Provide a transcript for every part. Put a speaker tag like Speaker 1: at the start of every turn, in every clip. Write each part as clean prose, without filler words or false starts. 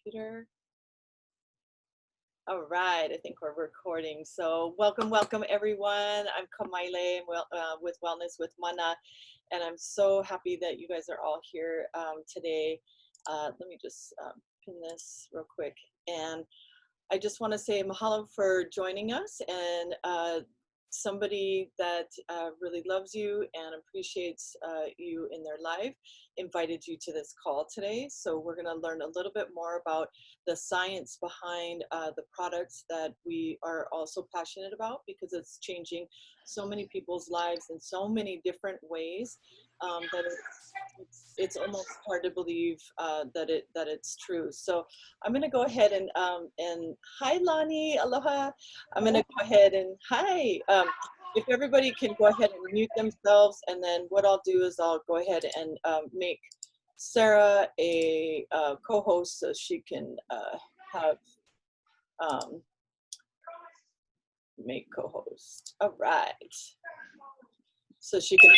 Speaker 1: computer. All right, I think we're recording. So welcome everyone. I'm Kamaile with Wellness with Mana, and I'm so happy that you guys are all here today. Let me just pin this real quick. And I just want to say mahalo for joining us, and somebody that really loves you and appreciates you in their life invited you to this call today. So we're going to learn a little bit more about the science behind the products that we are also passionate about, because it's changing so many people's lives in so many different ways that it's almost hard to believe that it's true. So I'm going to go ahead and hi Lonnie, aloha. I'm going to go ahead and hi. If everybody can go ahead and mute themselves, and then what I'll do is I'll go ahead and make Sarah a co-host so she can have make co-host. All right. So she can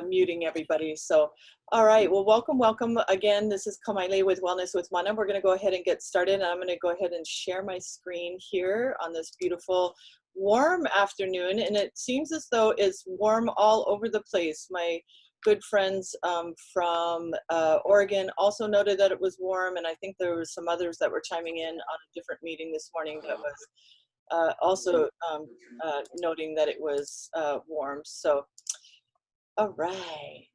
Speaker 1: muting everybody. So, all right. Well, welcome again. This is Kamaile with Wellness with Mana. We're going to go ahead and get started. I'm going to go ahead and share my screen here on this beautiful warm afternoon, and it seems as though it's warm all over the place. My good friends from Oregon also noted that it was warm, and I think there were some others that were chiming in on a different meeting this morning that was also noting that it was warm. So, all right.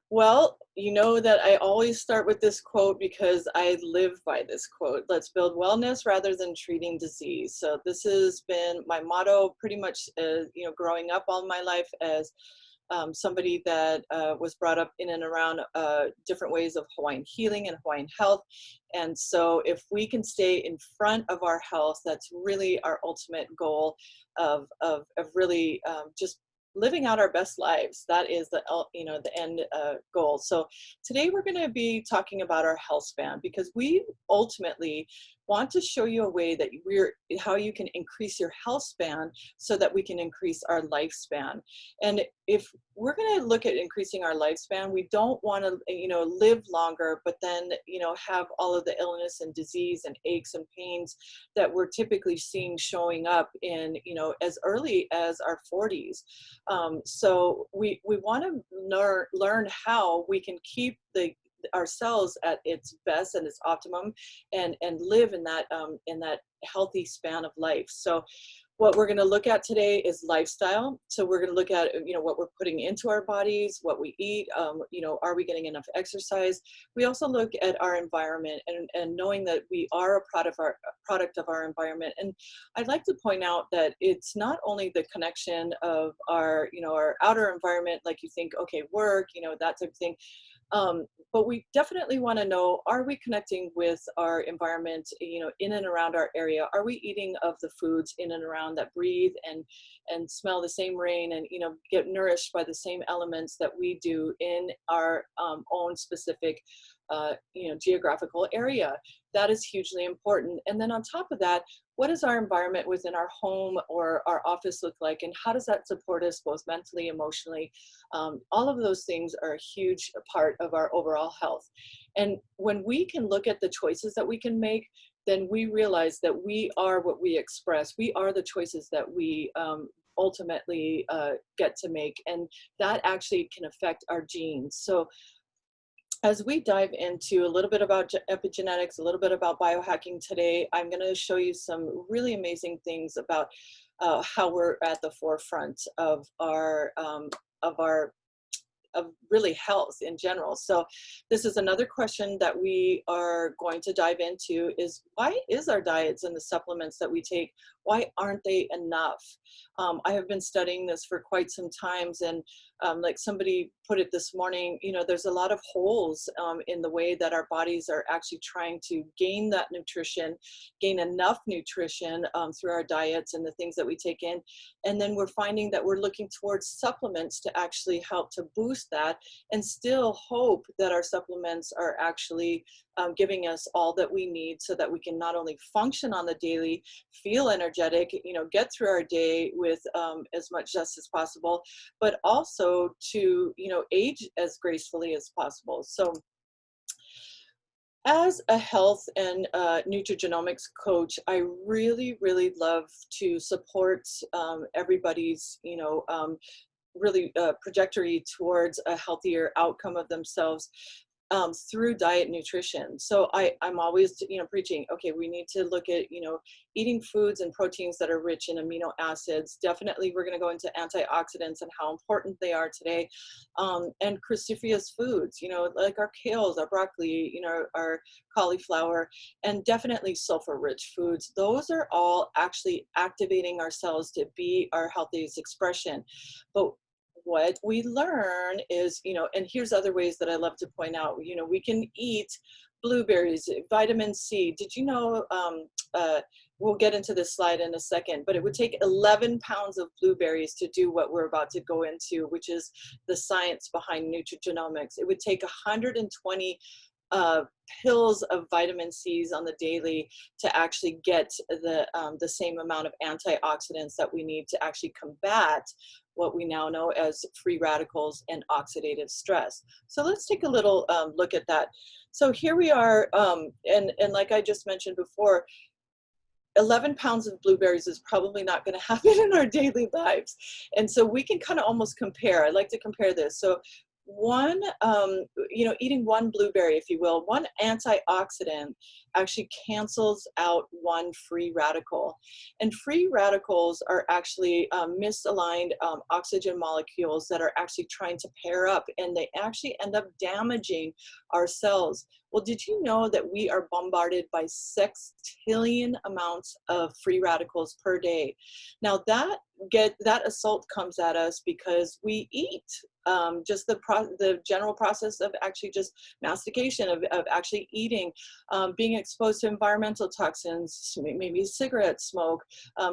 Speaker 1: Well, you know that I always start with this quote because I live by this quote. Let's build wellness rather than treating disease. So this has been my motto pretty much, growing up all my life as somebody that was brought up in and around different ways of Hawaiian healing and Hawaiian health. And so if we can stay in front of our health, that's really our ultimate goal of really just living out our best lives. That is the end goal. So today we're going to be talking about our health span, because we ultimately want to show you a way that how you can increase your health span so that we can increase our lifespan. And if we're going to look at increasing our lifespan, we don't want to live longer, but then have all of the illness and disease and aches and pains that we're typically seeing showing up in as early as our 40s. So we want to learn how we can keep ourselves at its best and its optimum, and live in that healthy span of life. So what we're going to look at today is lifestyle. So we're going to look at what we're putting into our bodies, what we eat, are we getting enough exercise. We also look at our environment, and knowing that we are a product of our environment. And I'd like to point out that it's not only the connection of our our outer environment, like you think, okay, work, that type of thing. But we definitely want to know, are we connecting with our environment, in and around our area? Are we eating of the foods in and around that breathe and smell the same rain, and, get nourished by the same elements that we do in our own specific, geographical area? That is hugely important. And then on top of that, what does our environment within our home or our office look like, and how does that support us both mentally, emotionally? All of those things are a huge part of our overall health. And when we can look at the choices that we can make, then we realize that we are what we express. We are the choices that we ultimately get to make, and that actually can affect our genes. So as we dive into a little bit about epigenetics, a little bit about biohacking today, I'm going to show you some really amazing things about how we're at the forefront of our of really health in general. So this is another question that we are going to dive into, is why is our diets and the supplements that we take, why aren't they enough? I have been studying this for quite some times, and like somebody put it this morning, there's a lot of holes in the way that our bodies are actually trying to gain that nutrition, gain enough nutrition through our diets and the things that we take in. And then we're finding that we're looking towards supplements to actually help to boost that, and still hope that our supplements are actually giving us all that we need so that we can not only function on the daily, feel energetic, get through our day with as much zest as possible, but also to, age as gracefully as possible. So As a health and nutrigenomics coach, I really, really love to support everybody's, really trajectory towards a healthier outcome of themselves through diet and nutrition. So I'm always, preaching, okay, we need to look at, eating foods and proteins that are rich in amino acids. Definitely, we're going to go into antioxidants and how important they are today. And cruciferous foods, like our kales, our broccoli, our cauliflower, and definitely sulfur-rich foods. Those are all actually activating our cells to be our healthiest expression. But what we learn is, and here's other ways that I love to point out, we can eat blueberries, vitamin C. Did you know, we'll get into this slide in a second, but it would take 11 pounds of blueberries to do what we're about to go into, which is the science behind nutrigenomics. It would take 120 pills of vitamin C's on the daily to actually get the same amount of antioxidants that we need to actually combat what we now know as free radicals and oxidative stress. So let's take a little look at that. So here we are, and like I just mentioned before, 11 pounds of blueberries is probably not going to happen in our daily lives. And so we can kind of almost compare. I like to compare this. So one, eating one blueberry, if you will, one antioxidant actually cancels out one free radical. And free radicals are actually misaligned oxygen molecules that are actually trying to pair up, and they actually end up damaging our cells. Well, did you know that we are bombarded by 6 trillion amounts of free radicals per day? Now that assault comes at us because we eat. Just the general process of actually just mastication, of actually eating, being exposed to environmental toxins, maybe cigarette smoke,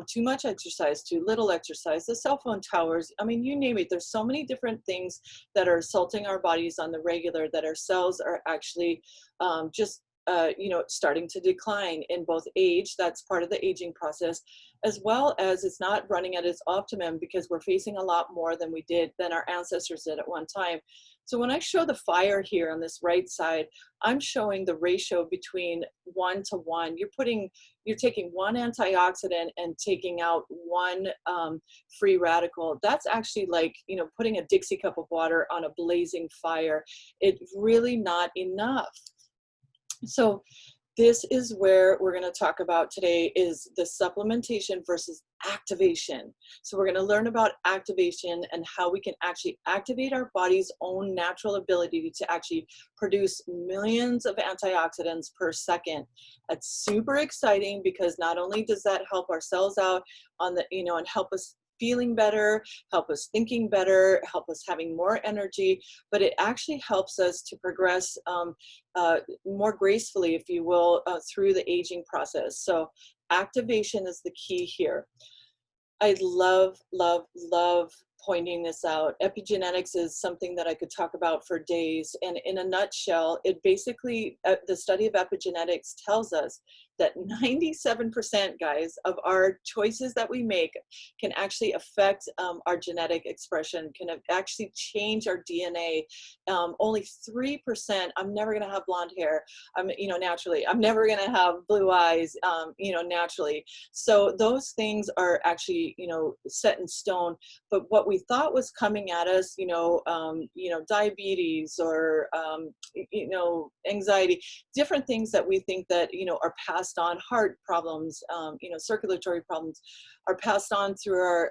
Speaker 1: too much exercise, too little exercise, the cell phone towers, I mean, you name it. There's so many different things that are assaulting our bodies on the regular that our cells are actually starting to decline in both age, that's part of the aging process, as well as it's not running at its optimum because we're facing a lot more than our ancestors did at one time. So when I show the fire here on this right side, I'm showing the ratio between 1 to 1. You're taking one antioxidant and taking out one free radical. That's actually like, putting a Dixie cup of water on a blazing fire. It's really not enough. So this is where we're going to talk about today, is the supplementation versus activation. So we're going to learn about activation and how we can actually activate our body's own natural ability to actually produce millions of antioxidants per second. That's super exciting because not only does that help our cells out on the, and help us feeling better, help us thinking better, help us having more energy, but it actually helps us to progress more gracefully, if you will, through the aging process. So activation is the key here. I love, love, love pointing this out. Epigenetics is something that I could talk about for days. And in a nutshell, it basically, the study of epigenetics tells us that 97%, guys, of our choices that we make can actually affect our genetic expression, can actually change our DNA. Only 3%, I'm never going to have blonde hair, naturally. I'm never going to have blue eyes, naturally. So those things are actually, set in stone. But what we thought was coming at us, diabetes or, anxiety, different things that we think that, are passed on, heart problems, circulatory problems are passed on through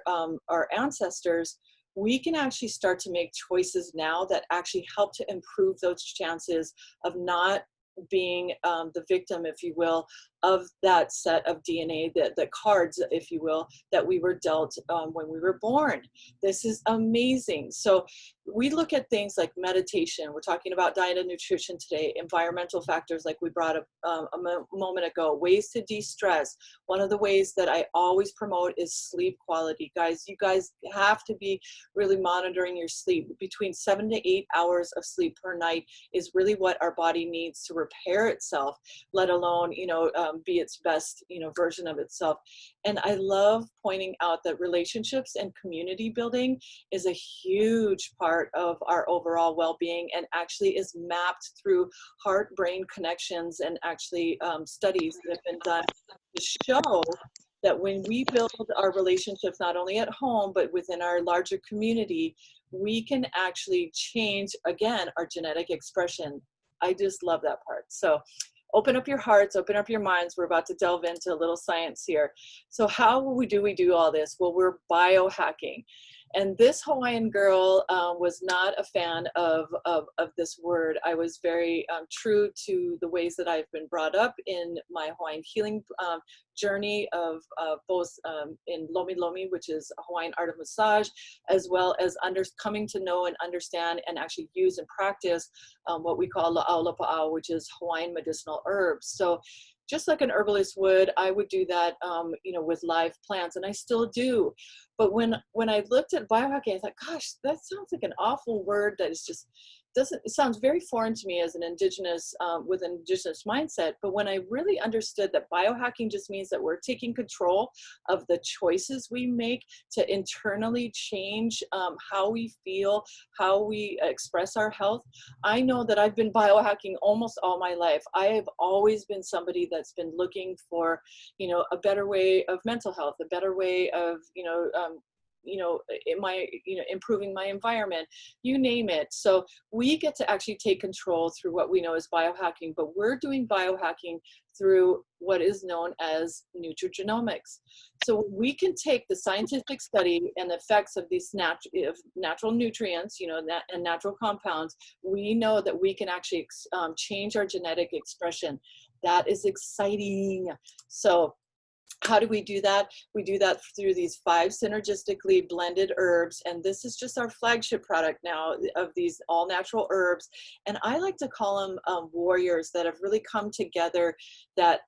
Speaker 1: our ancestors. We can actually start to make choices now that actually help to improve those chances of not being the victim, if you will, of that set of DNA, the cards, if you will, that we were dealt when we were born. This is amazing. So we look at things like meditation. We're talking about diet and nutrition today, environmental factors like we brought up a moment ago, ways to de-stress. One of the ways that I always promote is sleep quality. Guys, you guys have to be really monitoring your sleep. Between 7 to 8 hours of sleep per night is really what our body needs to repair itself, let alone, be its best, version of itself. And I love pointing out that relationships and community building is a huge part of our overall well-being, and actually is mapped through heart-brain connections, and actually studies that have been done to show that when we build our relationships, not only at home, but within our larger community, we can actually change, again, our genetic expression. I just love that part. So open up your hearts, open up your minds. We're about to delve into a little science here. So how do we do all this? Well, we're biohacking. And this Hawaiian girl was not a fan of this word. I was very true to the ways that I've been brought up in my Hawaiian healing journey of both in Lomi Lomi, which is a Hawaiian art of massage, as well as coming to know and understand and actually use and practice what we call la'au lapa'au, which is Hawaiian medicinal herbs. So just like an herbalist would, I would do that, with live plants, and I still do. But when I looked at biohacking, I thought, gosh, that sounds like an awful word that is just it sounds very foreign to me as an indigenous, with an indigenous mindset. But when I really understood that biohacking just means that we're taking control of the choices we make to internally change how we feel, how we express our health. I know that I've been biohacking almost all my life. I have always been somebody that's been looking for, a better way of mental health, a better way of, improving my environment, you name it. So we get to actually take control through what we know as biohacking, but we're doing biohacking through what is known as nutrigenomics. So we can take the scientific study and effects of these natural nutrients, and natural compounds. We know that we can actually change our genetic expression. That is exciting. So how do we do that? We do that through these 5 synergistically blended herbs. And this is just our flagship product now of these all natural herbs. And I like to call them warriors that have really come together, that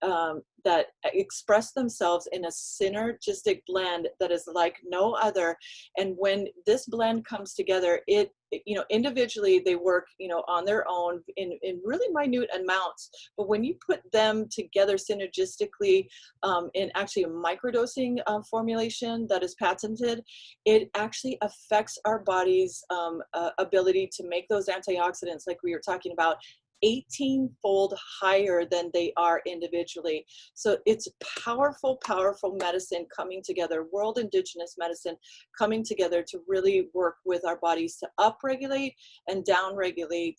Speaker 1: express themselves in a synergistic blend that is like no other. And when this blend comes together, it individually they work, on their own in really minute amounts. But when you put them together synergistically in actually a microdosing formulation that is patented, it actually affects our body's ability to make those antioxidants, like we were talking about, 18-fold higher than they are individually. So it's powerful, powerful medicine coming together, world indigenous medicine coming together to really work with our bodies to upregulate and downregulate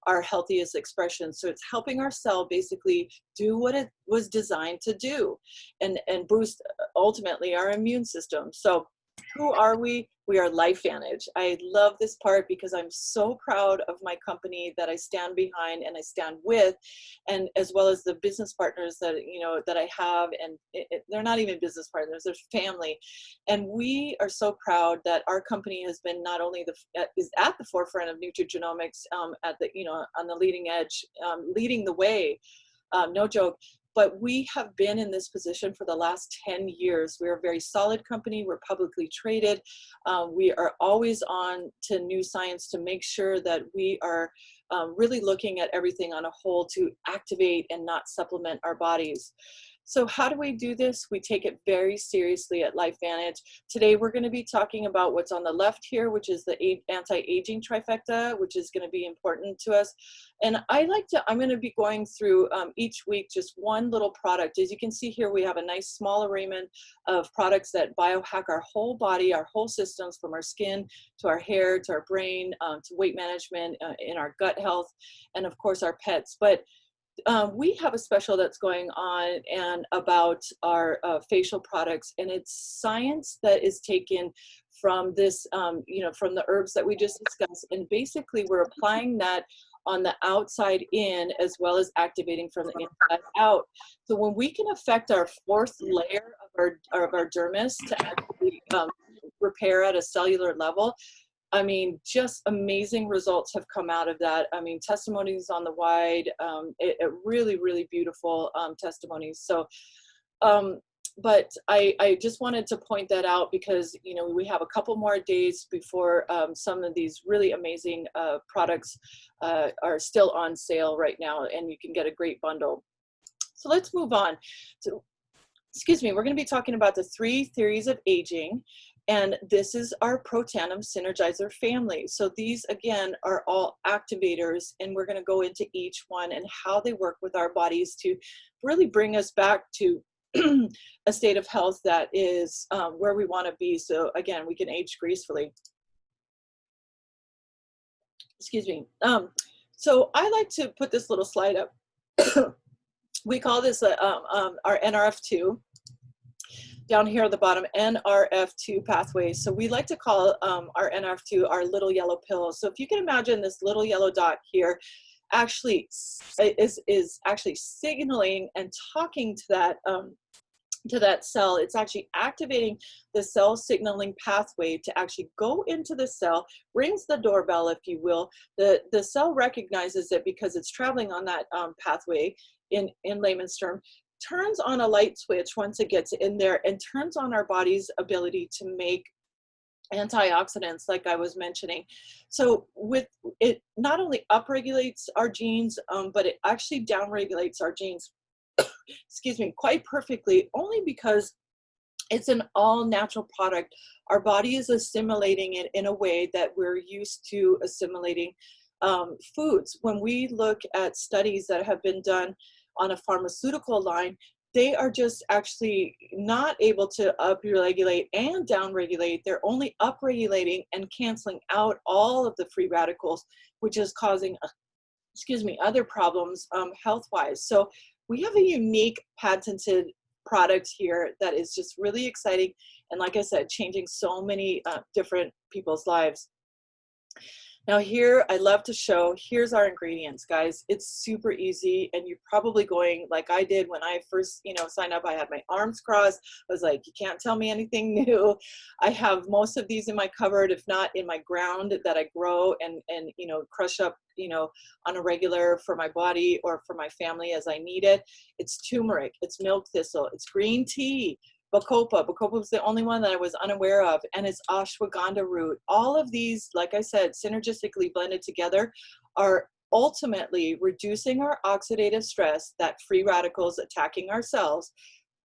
Speaker 1: our healthiest expression. So it's helping our cell basically do what it was designed to do, and boost ultimately our immune system. So who are we? We are LifeVantage. I love this part because I'm so proud of my company that I stand behind and I stand with, and as well as the business partners that that I have, and they're not even business partners, they're family. And we are so proud that our company has been not only is at the forefront of nutrigenomics, at the on the leading edge, leading the way. No joke. But we have been in this position for the last 10 years. We're a very solid company. We're publicly traded. We are always on to new science to make sure that we are really looking at everything on a whole to activate and not supplement our bodies. So how do we do this? We take it very seriously at LifeVantage. Today, we're going to be talking about what's on the left here, which is the anti-aging trifecta, which is going to be important to us. And I'm going to be going through each week just one little product. As you can see here, we have a nice small arraignment of products that biohack our whole body, our whole systems, from our skin to our hair, to our brain, to weight management, in our gut health, and of course our pets. But we have a special that's going on and about our facial products, and it's science that is taken from this, from the herbs that we just discussed, and basically we're applying that on the outside in, as well as activating from the inside out. So when we can affect our 4th layer of our dermis to actually repair at a cellular level, I mean, just amazing results have come out of that. I mean, testimonies on the wide, really, really beautiful testimonies. So but I just wanted to point that out because, you know, we have a couple more days before some of these really amazing products are still on sale right now, and you can get a great bundle. So let's move on. So, excuse me, we're going to be talking about the 3 theories of aging, and this is our Protandim Synergizer family. So these, again, are all activators, and we're going to go into each one and how they work with our bodies to really bring us back to a state of health that is where we want to be. So again, we can age gracefully. Excuse me. So I like to put this little slide up. We call this our NRF2. Down here at the bottom, NRF2 pathway. So we like to call our NRF2 our little yellow pill. So if you can imagine this little yellow dot here actually is actually signaling and talking to that cell. It's actually activating the cell signaling pathway to actually go into the cell, rings the doorbell, if you will. The cell recognizes it because it's traveling on that pathway in layman's term, turns on a light switch once it gets in there, and turns on our body's ability to make antioxidants, like I was mentioning. So with it, not only upregulates our genes, but it actually downregulates our genes, excuse me, quite perfectly, only because it's an all natural product. Our body is assimilating it in a way that we're used to assimilating foods. When we look at studies that have been done on a pharmaceutical line, they are just actually not able to upregulate and downregulate. They're only upregulating and canceling out all of the free radicals, which is causing, excuse me, other problems health-wise. So we have a unique patented product here that is just really exciting. And like I said, changing so many different people's lives. Now here, I love to show, here's our ingredients, guys. It's super easy, and you're probably going like I did when I first, you know, signed up. I had my arms crossed. I was like, you can't tell me anything new. I have most of these in my cupboard, if not in my ground that I grow and you know, crush up, you know, on a regular for my body or for my family as I need it. It's turmeric, it's milk thistle, it's green tea, Bacopa. Bacopa was the only one that I was unaware of, and it's ashwagandha root. All of these, like I said, synergistically blended together are ultimately reducing our oxidative stress, that free radicals attacking our cells,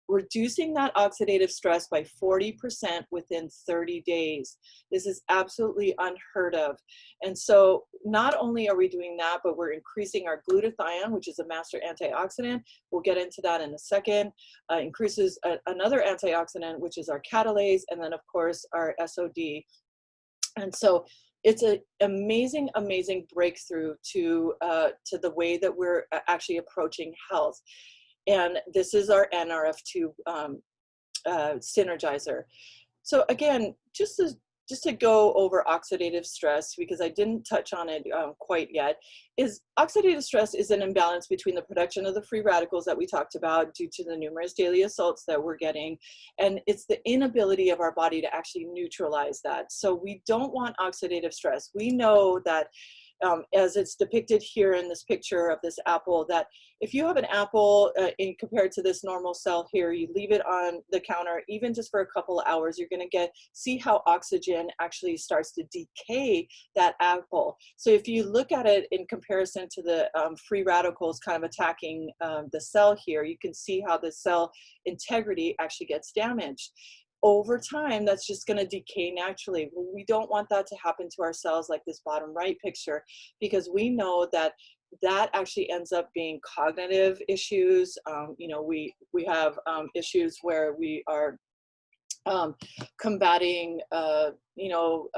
Speaker 1: reducing that oxidative stress by 40% within 30 days. This is absolutely unheard of. And so not only are we doing that, but we're increasing our glutathione, which is a master antioxidant. We'll get into that in a second. Increases another antioxidant, which is our catalase, and then of course our SOD. And so it's an amazing, amazing breakthrough to the way that we're actually approaching health. And this is our NRF2 synergizer. So again, just to go over oxidative stress, because I didn't touch on it quite yet, is oxidative stress is an imbalance between the production of the free radicals that we talked about due to the numerous daily assaults that we're getting, and it's the inability of our body to actually neutralize that. So we don't want oxidative stress. We know that as it's depicted here in this picture of this apple, that if you have an apple compared to this normal cell here, you leave it on the counter, even just for a couple of hours, you're going to see how oxygen actually starts to decay that apple. So if you look at it in comparison to the free radicals kind of attacking the cell here, you can see how the cell integrity actually gets damaged. Over time, that's just going to decay naturally. Well, we don't want that to happen to our cells like this bottom right picture, because we know that actually ends up being cognitive issues. You know, we have issues where we are combating, you know,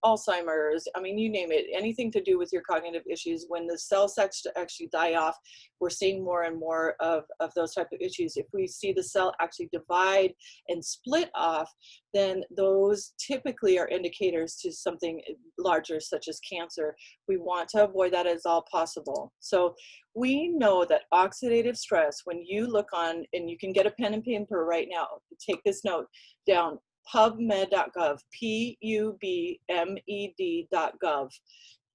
Speaker 1: Alzheimer's, I mean, you name it, anything to do with your cognitive issues. When the cells actually die off, we're seeing more and more of those type of issues. If we see the cell actually divide and split off, then those typically are indicators to something larger, such as cancer. We want to avoid that as all possible. So we know that oxidative stress, when you look on, and you can get a pen and paper right now, take this note down, PubMed.gov, PubMed.gov.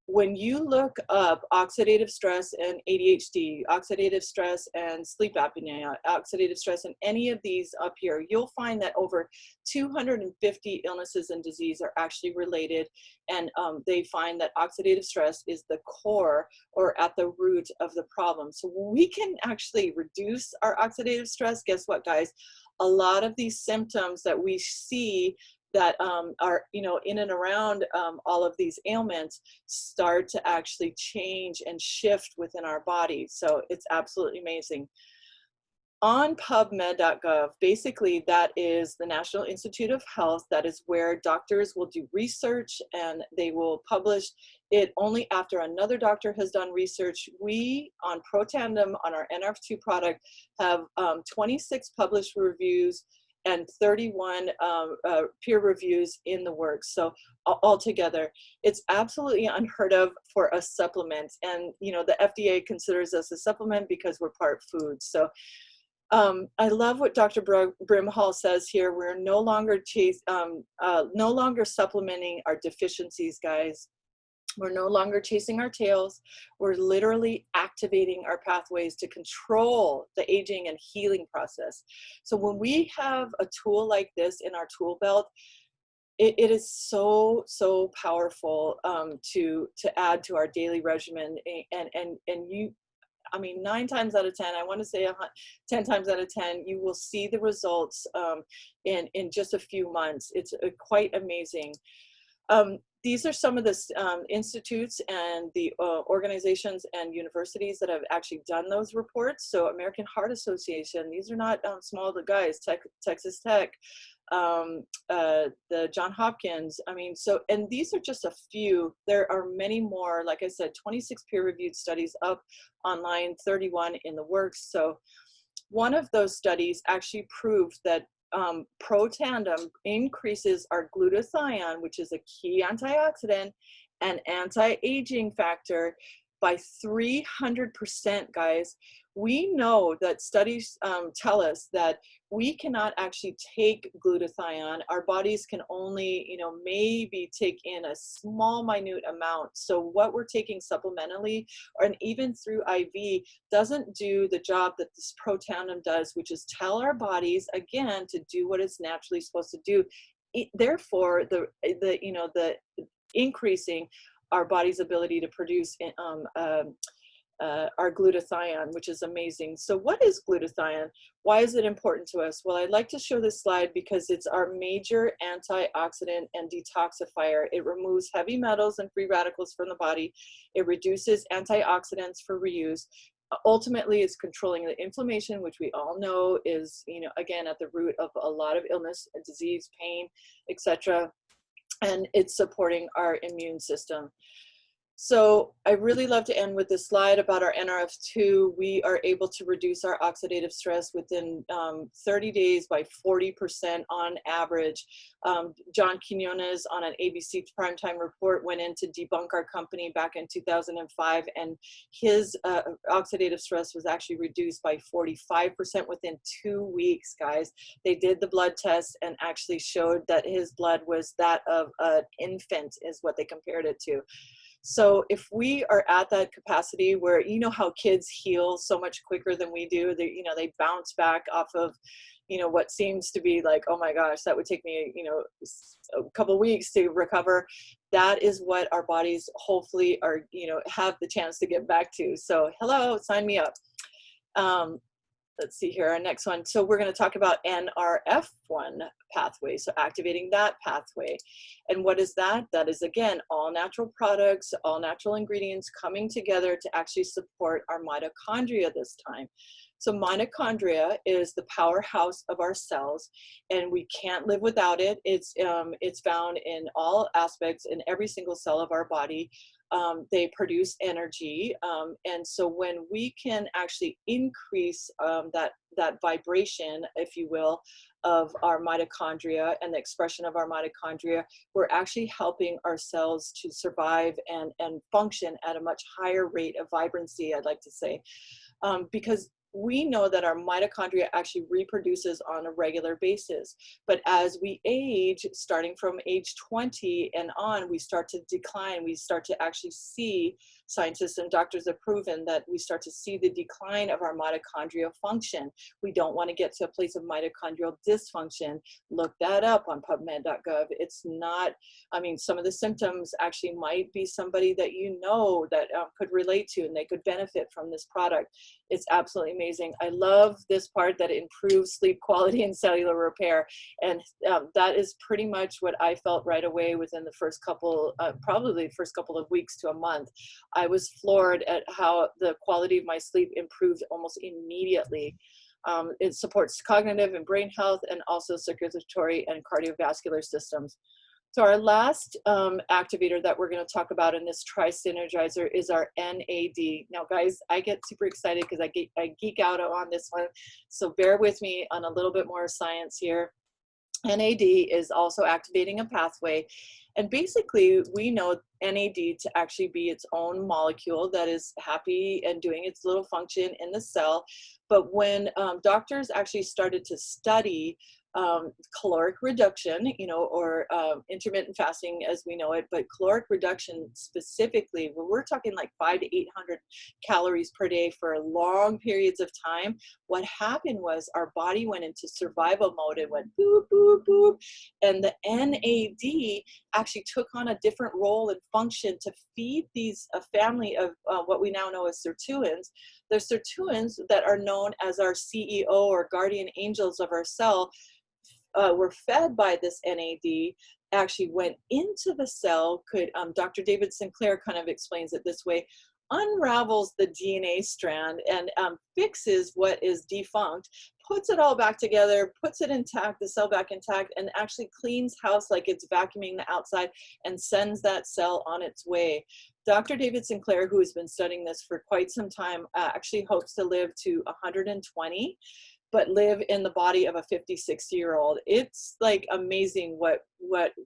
Speaker 1: when you look up oxidative stress and ADHD, oxidative stress and sleep apnea, oxidative stress and any of these up here, you'll find that over 250 illnesses and disease are actually related. And they find that oxidative stress is the core or at the root of the problem. So when we can actually reduce our oxidative stress, guess what, guys? A lot of these symptoms that we see that are, you know, in and around all of these ailments start to actually change and shift within our body. So it's absolutely amazing. On PubMed.gov, basically that is the National Institute of Health. That is where doctors will do research and they will publish it only after another doctor has done research. We on Protandim, on our NRF2 product, have 26 published reviews and 31 peer reviews in the works. So altogether, it's absolutely unheard of for a supplement. And you know, the FDA considers us a supplement because we're part food. So I love what Dr. Brimhall says here. We're no longer no longer supplementing our deficiencies, guys. We're no longer chasing our tails. We're literally activating our pathways to control the aging and healing process. So when we have a tool like this in our tool belt, it is so powerful to add to our daily regimen. And you, I mean, 9 times out of 10, I want to say 10 times out of 10, you will see the results in just a few months. It's quite amazing. These are some of the institutes and the organizations and universities that have actually done those reports. So American Heart Association, these are not small guys, Texas Tech, the John Hopkins. I mean, so, and these are just a few. There are many more. Like I said, 26 peer-reviewed studies up online, 31 in the works. So one of those studies actually proved that Protandim increases our glutathione, which is a key antioxidant and anti-aging factor, by 300%, guys. We know that studies tell us that we cannot actually take glutathione. Our bodies can only, you know, maybe take in a small, minute amount. So what we're taking supplementally, and even through IV, doesn't do the job that this Protandim does, which is tell our bodies, again, to do what it's naturally supposed to do. Therefore, the increasing our body's ability to produce our glutathione, which is amazing. So what is glutathione? Why is it important to us? Well, I'd like to show this slide because it's our major antioxidant and detoxifier. It removes heavy metals and free radicals from the body. It reduces antioxidants for reuse. Ultimately, it's controlling the inflammation, which we all know is, you know, again, at the root of a lot of illness, disease, pain, etc. And it's supporting our immune system. So I really love to end with this slide about our NRF2. We are able to reduce our oxidative stress within 30 days by 40% on average. John Quinones on an ABC Primetime Report went in to debunk our company back in 2005, and his oxidative stress was actually reduced by 45% within 2 weeks, guys. They did the blood test and actually showed that his blood was that of an infant, is what they compared it to. So if we are at that capacity where, you know how kids heal so much quicker than we do, they, you know, they bounce back off of, you know, what seems to be like, oh my gosh, that would take me, you know, a couple weeks to recover. That is what our bodies hopefully are, you know, have the chance to get back to. So hello, sign me up. Let's see here, our next one. So we're going to talk about NRF1 pathway, so activating that pathway. And what is that? That is, again, all natural products, all natural ingredients coming together to actually support our mitochondria this time. So mitochondria is the powerhouse of our cells, and we can't live without it. It's found in all aspects, in every single cell of our body. They produce energy, and so when we can actually increase that vibration, if you will, of our mitochondria and the expression of our mitochondria, we're actually helping our cells to survive and function at a much higher rate of vibrancy, I'd like to say, because we know that our mitochondria actually reproduces on a regular basis. But as we age, starting from age 20 and on, we start to decline. We start to actually see, scientists and doctors have proven that we start to see the decline of our mitochondrial function. We don't want to get to a place of mitochondrial dysfunction. Look that up on PubMed.gov. It's not, I mean, some of the symptoms actually might be somebody that you know that could relate to, and they could benefit from this product. It's absolutely amazing. I love this part that it improves sleep quality and cellular repair. And that is pretty much what I felt right away within the first couple, probably first couple of weeks to a month. I was floored at how the quality of my sleep improved almost immediately. It supports cognitive and brain health, and also circulatory and cardiovascular systems. So our last activator that we're going to talk about in this Tri-Synergizer is our NAD. Now, guys, I get super excited because I geek out on this one. So bear with me on a little bit more science here. NAD is also activating a pathway. And basically, we know NAD to actually be its own molecule that is happy and doing its little function in the cell. But when doctors actually started to study caloric reduction, you know, or intermittent fasting as we know it, but caloric reduction specifically, where we're talking like 500 to 800 calories per day for long periods of time, what happened was our body went into survival mode. It went boop, boop, boop. And the NAD actually took on a different role and function to feed these a family of what we now know as sirtuins. The sirtuins that are known as our CEO or guardian angels of our cell were fed by this NAD, actually went into the cell, could, Dr. David Sinclair kind of explains it this way, unravels the DNA strand and fixes what is defunct, puts it all back together, puts it intact, the cell back intact, and actually cleans house like it's vacuuming the outside and sends that cell on its way. Dr. David Sinclair, who has been studying this for quite some time, actually hopes to live to 120. But live in the body of a 50, 60-year-old. It's like amazing where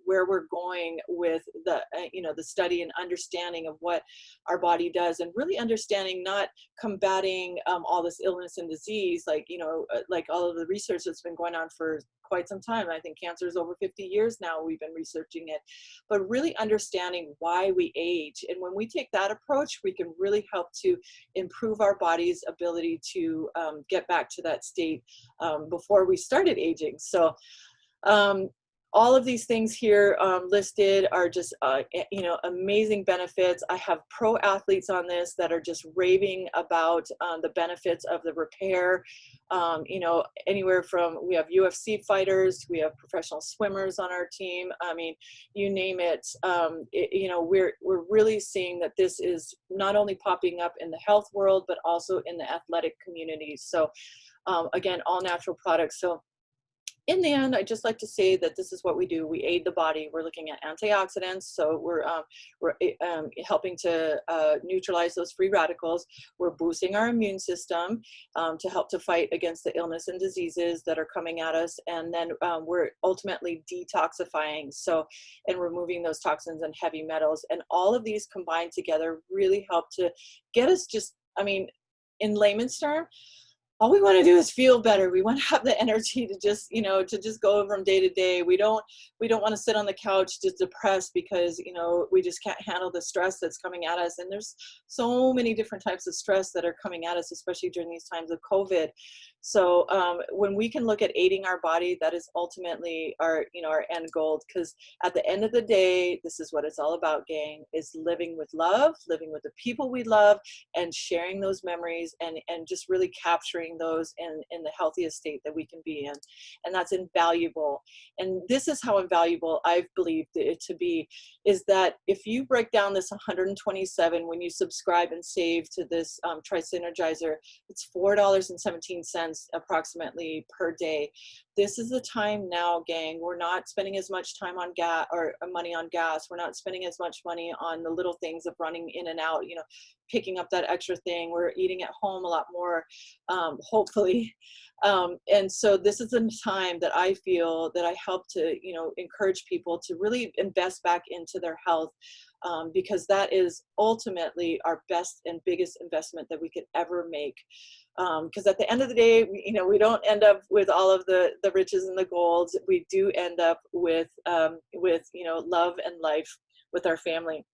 Speaker 1: we're going with the, you know, the study and understanding of what our body does, and really understanding, not combating all this illness and disease, like, you know, like all of the research that's been going on for quite some time. I think cancer is over 50 years now we've been researching it, but really understanding why we age. And when we take that approach, we can really help to improve our body's ability to get back to that state before we started aging. So all of these things here listed are just, you know, amazing benefits. I have pro athletes on this that are just raving about the benefits of the repair. You know, anywhere from, we have UFC fighters, we have professional swimmers on our team. I mean, you name it. You know, we're really seeing that this is not only popping up in the health world, but also in the athletic community. So again, all natural products. So in the end, I just like to say that this is what we do. We aid the body. We're looking at antioxidants, so we're helping to neutralize those free radicals. We're boosting our immune system to help to fight against the illness and diseases that are coming at us, and then we're ultimately detoxifying, so, and removing those toxins and heavy metals. And all of these combined together really help to get us just, I mean, in layman's term, all we want to do is feel better. We want to have the energy to just, you know, to just go from day to day. We don't want to sit on the couch just depressed because, you know, we just can't handle the stress that's coming at us. And there's so many different types of stress that are coming at us, especially during these times of COVID. So when we can look at aiding our body, that is ultimately our, you know, our end goal. Because at the end of the day, this is what it's all about, gang, is living with love, living with the people we love, and sharing those memories, and just really capturing those in the healthiest state that we can be in. And that's invaluable. And this is how invaluable I've believed it to be, is that if you break down this 127, when you subscribe and save to this Tri-Synergizer, it's $4.17 approximately per day. This is the time now, gang. We're not spending as much time on gas or money on gas. We're not spending as much money on the little things of running in and out, you know, picking up that extra thing. We're eating at home a lot more, hopefully. And so this is a time that I feel that I help to, you know, encourage people to really invest back into their health, because that is ultimately our best and biggest investment that we could ever make. Because at the end of the day, we don't end up with all of the riches and the golds. We do end up with love and life with our family.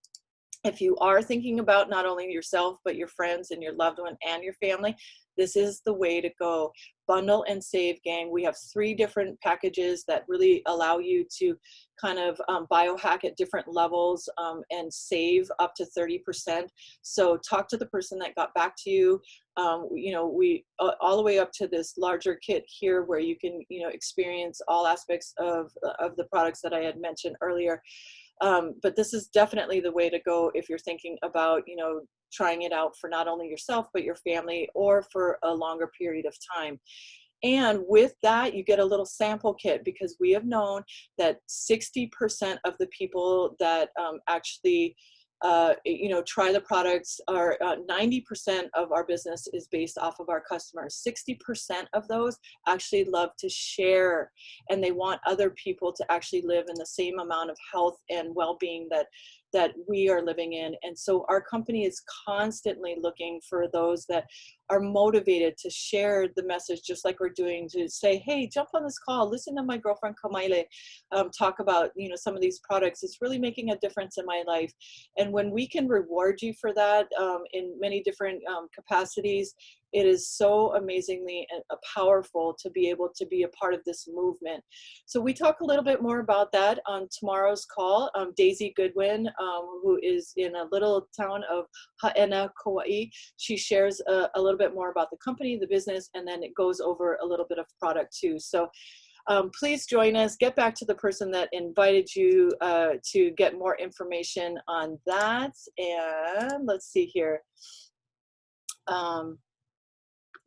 Speaker 1: If you are thinking about not only yourself, but your friends and your loved one and your family, this is the way to go. Bundle and save, gang. We have 3 different packages that really allow you to kind of biohack at different levels and save up to 30%. So talk to the person that got back to you. We all the way up to this larger kit here where you can, experience all aspects of the products that I had mentioned earlier. But this is definitely the way to go if you're thinking about, trying it out for not only yourself, but your family or for a longer period of time. And with that, you get a little sample kit, because we have known that 60% of the people that actually try the products are 90% of our business is based off of our customers. 60% of those actually love to share, and they want other people to actually live in the same amount of health and well-being that we are living in. And so our company is constantly looking for those that are motivated to share the message, just like we're doing, to say, hey, jump on this call, listen to my girlfriend Kamaile talk about some of these products. It's really making a difference in my life. And when we can reward you for that in many different capacities, it is so amazingly powerful to be able to be a part of this movement. So we talk a little bit more about that on tomorrow's call. Daisy Goodwin, who is in a little town of Haena, Kauai, she shares a little bit more about the company, the business, and then it goes over a little bit of product too. So please join us. Get back to the person that invited you to get more information on that. And let's see here.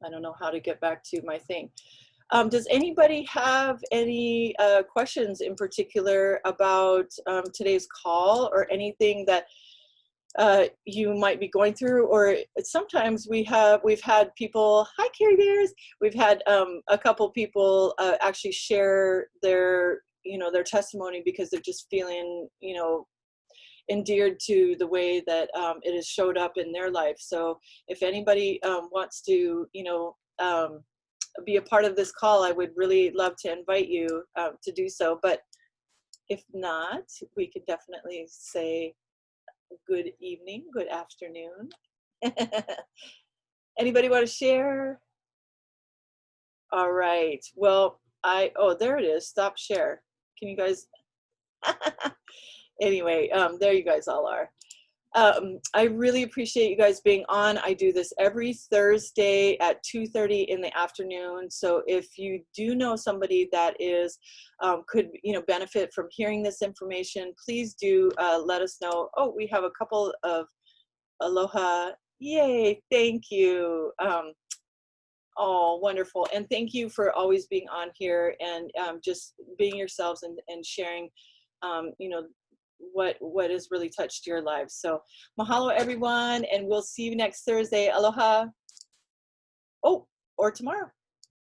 Speaker 1: I don't know how to get back to my thing. Does anybody have any questions in particular about today's call, or anything that you might be going through? Or sometimes we've had people, hi Carrie Bears, we've had a couple people actually share their testimony because they're just feeling endeared to the way that it has showed up in their life. So if anybody wants to be a part of this call, I would really love to invite you to do so. But if not, we could definitely say good evening, good afternoon. Anybody want to share? All right. Well, oh, there it is. Stop share. Can you guys? Anyway, there you guys all are. I really appreciate you guys being on. I do this every Thursday at 2:30 in the afternoon. So if you do know somebody that is could benefit from hearing this information, please do let us know. Oh, we have a couple of aloha. Yay, thank you. Oh, wonderful. And thank you for always being on here and just being yourselves and sharing what has really touched your lives. So mahalo everyone, and we'll see you next Thursday. Aloha. Oh, or tomorrow.